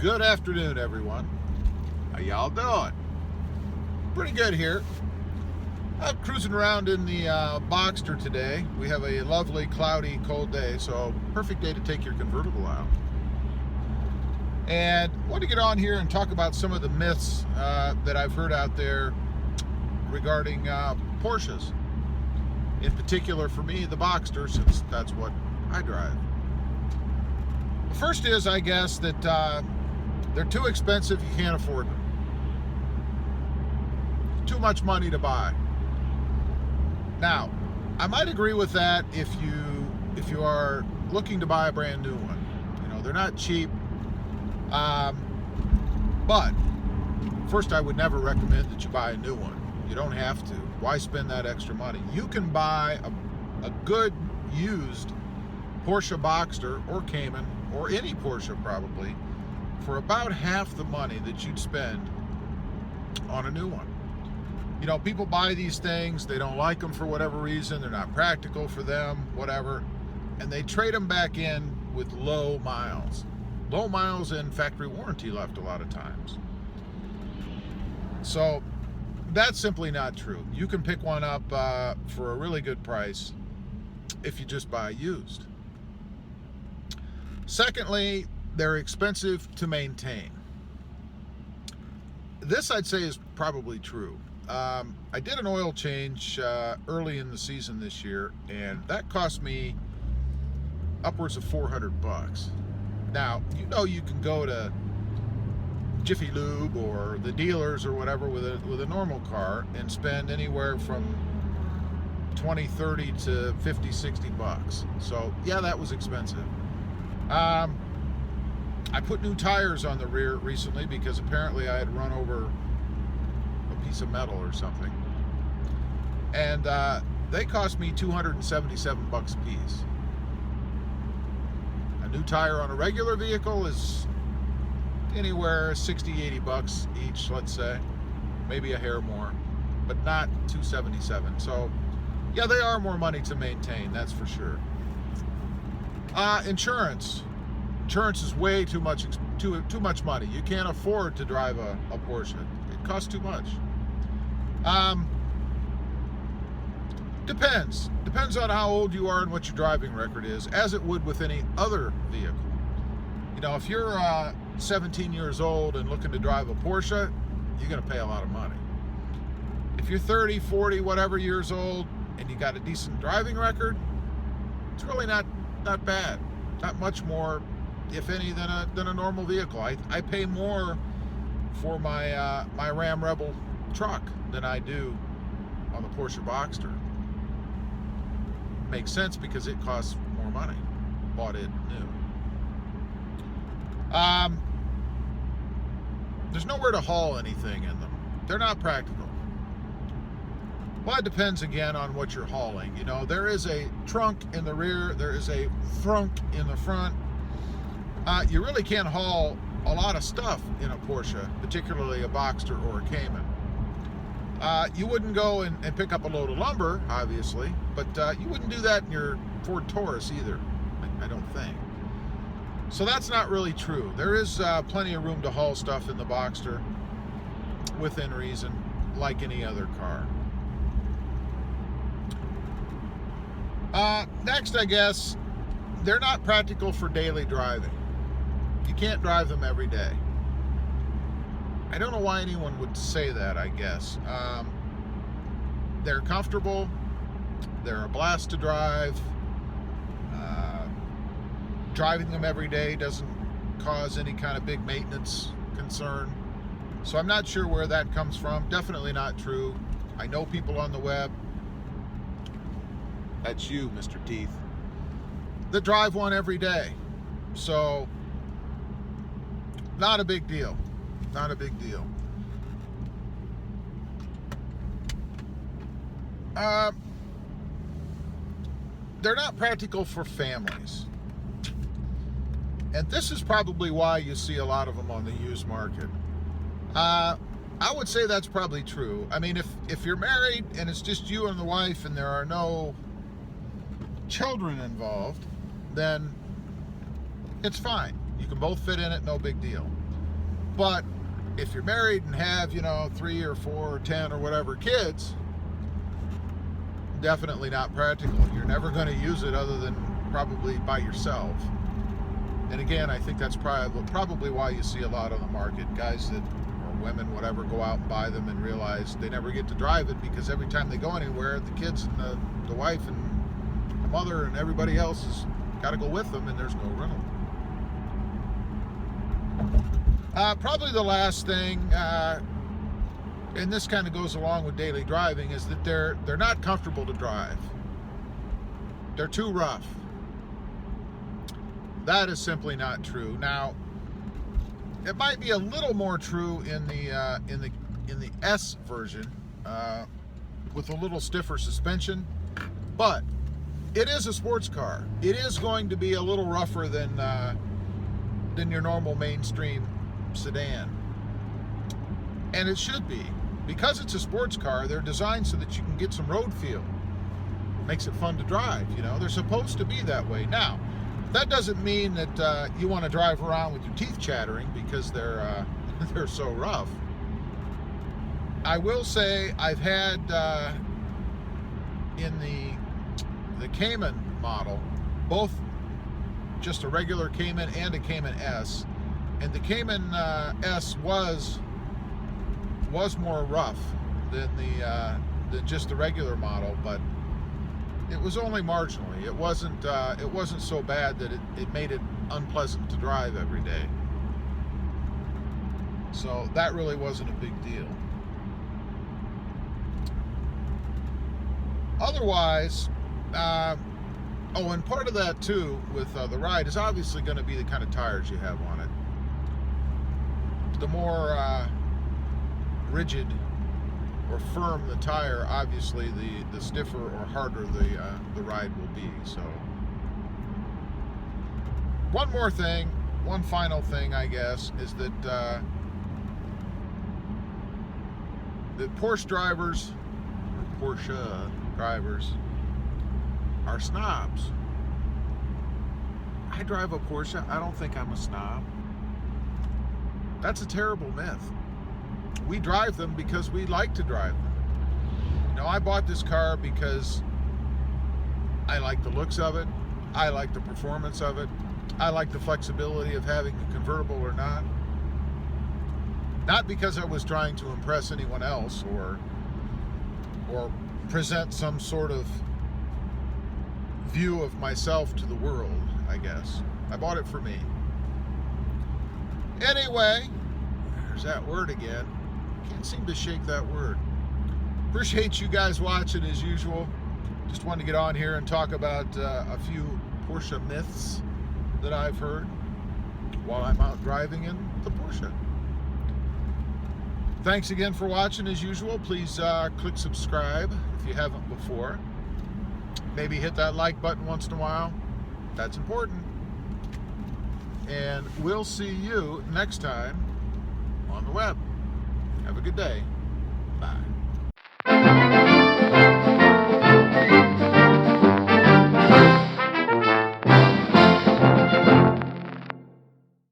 Good afternoon, everyone. How y'all doing? Pretty good here. I'm cruising around in the Boxster today. We have a lovely, cloudy, cold day, so perfect day to take your convertible out. And I want to get on here and talk about some of the myths that I've heard out there regarding Porsches. In particular, for me, the Boxster, since that's what I drive. The first is, I guess, that they're too expensive, you can't afford them. Too much money to buy. Now, I might agree with that if you are looking to buy a brand new one. You know, they're not cheap. But first, I would never recommend that you buy a new one. You don't have to. Why spend that extra money? You can buy a good used Porsche Boxster or Cayman or any Porsche probably for about half the money that you'd spend on a new one. You know, people buy these things, they don't like them for whatever reason, they're not practical for them, whatever, and they trade them back in with low miles. Low miles and factory warranty left a lot of times. So that's simply not true. You can pick one up for a really good price if you just buy used. Secondly, they're expensive to maintain. This, I'd say, is probably true. I did an oil change early in the season this year, and that cost me upwards of $400. Now, you know, you can go to Jiffy Lube or the dealers or whatever with a normal car and spend anywhere from 20, 30 to 50, 60 bucks. So yeah, that was expensive. I put new tires on the rear recently because apparently I had run over a piece of metal or something, and they cost me 277 bucks a piece. A new tire on a regular vehicle is anywhere 60, 80 bucks each, let's say, maybe a hair more, but not 277. So yeah, they are more money to maintain, that's for sure. Insurance is way too much money. You can't afford to drive a Porsche. It costs too much. Depends on how old you are and what your driving record is, as it would with any other vehicle. You know, if you're 17 years old and looking to drive a Porsche, you're going to pay a lot of money. If you're 30, 40, whatever years old and you got a decent driving record, it's really not bad. Not much more, if any, than a normal vehicle. I pay more for my my Ram Rebel truck than I do on the Porsche Boxster. Makes sense because it costs more money. Bought it new. There's nowhere to haul anything in them. They're not practical. Well, it depends again on what you're hauling. You know, there is a trunk in the rear, there is a frunk in the front. You really can't haul a lot of stuff in a Porsche, particularly a Boxster or a Cayman. You wouldn't go and pick up a load of lumber, obviously, but you wouldn't do that in your Ford Taurus either, I don't think. So that's not really true. There is plenty of room to haul stuff in the Boxster within reason, like any other car. Next, I guess, they're not practical for daily driving. You can't drive them every day. I don't know why anyone would say that, I guess. They're comfortable. They're a blast to drive. Driving them every day doesn't cause any kind of big maintenance concern. So I'm not sure where that comes from. Definitely not true. I know people on the web, that's you, Mr. Teeth, that drive one every day. So not a big deal. Not a big deal. They're not practical for families. And this is probably why you see a lot of them on the used market. I would say that's probably true. I mean, if you're married and it's just you and the wife and there are no children involved, then it's fine. You can both fit in it, no big deal. But if you're married and have, you know, 3 or 4 or 10 or whatever kids, definitely not practical. You're never going to use it other than probably by yourself. And again, I think that's probably why you see a lot on the market. Guys that, or women, whatever, go out and buy them and realize they never get to drive it because every time they go anywhere, the kids and the wife and the mother and everybody else has got to go with them, and there's no rental. Probably the last thing, and this kind of goes along with daily driving, is that they're not comfortable to drive. They're too rough. That is simply not true. Now, it might be a little more true in the S version with a little stiffer suspension, but it is a sports car. It is going to be a little rougher than your normal mainstream sedan, and it should be, because it's a sports car. They're designed so that you can get some road feel. Makes it fun to drive. You know, they're supposed to be that way. Now, that doesn't mean that you want to drive around with your teeth chattering because they're so rough. I will say I've had in the Cayman model, both just a regular Cayman and a Cayman S, and the Cayman S was more rough than just the regular model, but it was only marginally. It wasn't so bad that it made it unpleasant to drive every day. So that really wasn't a big deal. Otherwise, and part of that too with the ride is obviously going to be the kind of tires you have on it. The more rigid or firm the tire, obviously the stiffer or harder the ride will be. So one final thing, I guess, is that the Porsche drivers are snobs. I drive a Porsche. I don't think I'm a snob. That's a terrible myth. We drive them because we like to drive them. You know, I bought this car because I like the looks of it. I like the performance of it. I like the flexibility of having a convertible or not. Not because I was trying to impress anyone else or present some sort of view of myself to the world, I guess. I bought it for me. Anyway, there's that word again. Can't seem to shake that word. Appreciate you guys watching as usual. Just wanted to get on here and talk about a few Porsche myths that I've heard while I'm out driving in the Porsche. Thanks again for watching as usual. Please click subscribe if you haven't before. Maybe hit that like button once in a while. That's important. And we'll see you next time on the web. Have a good day. Bye.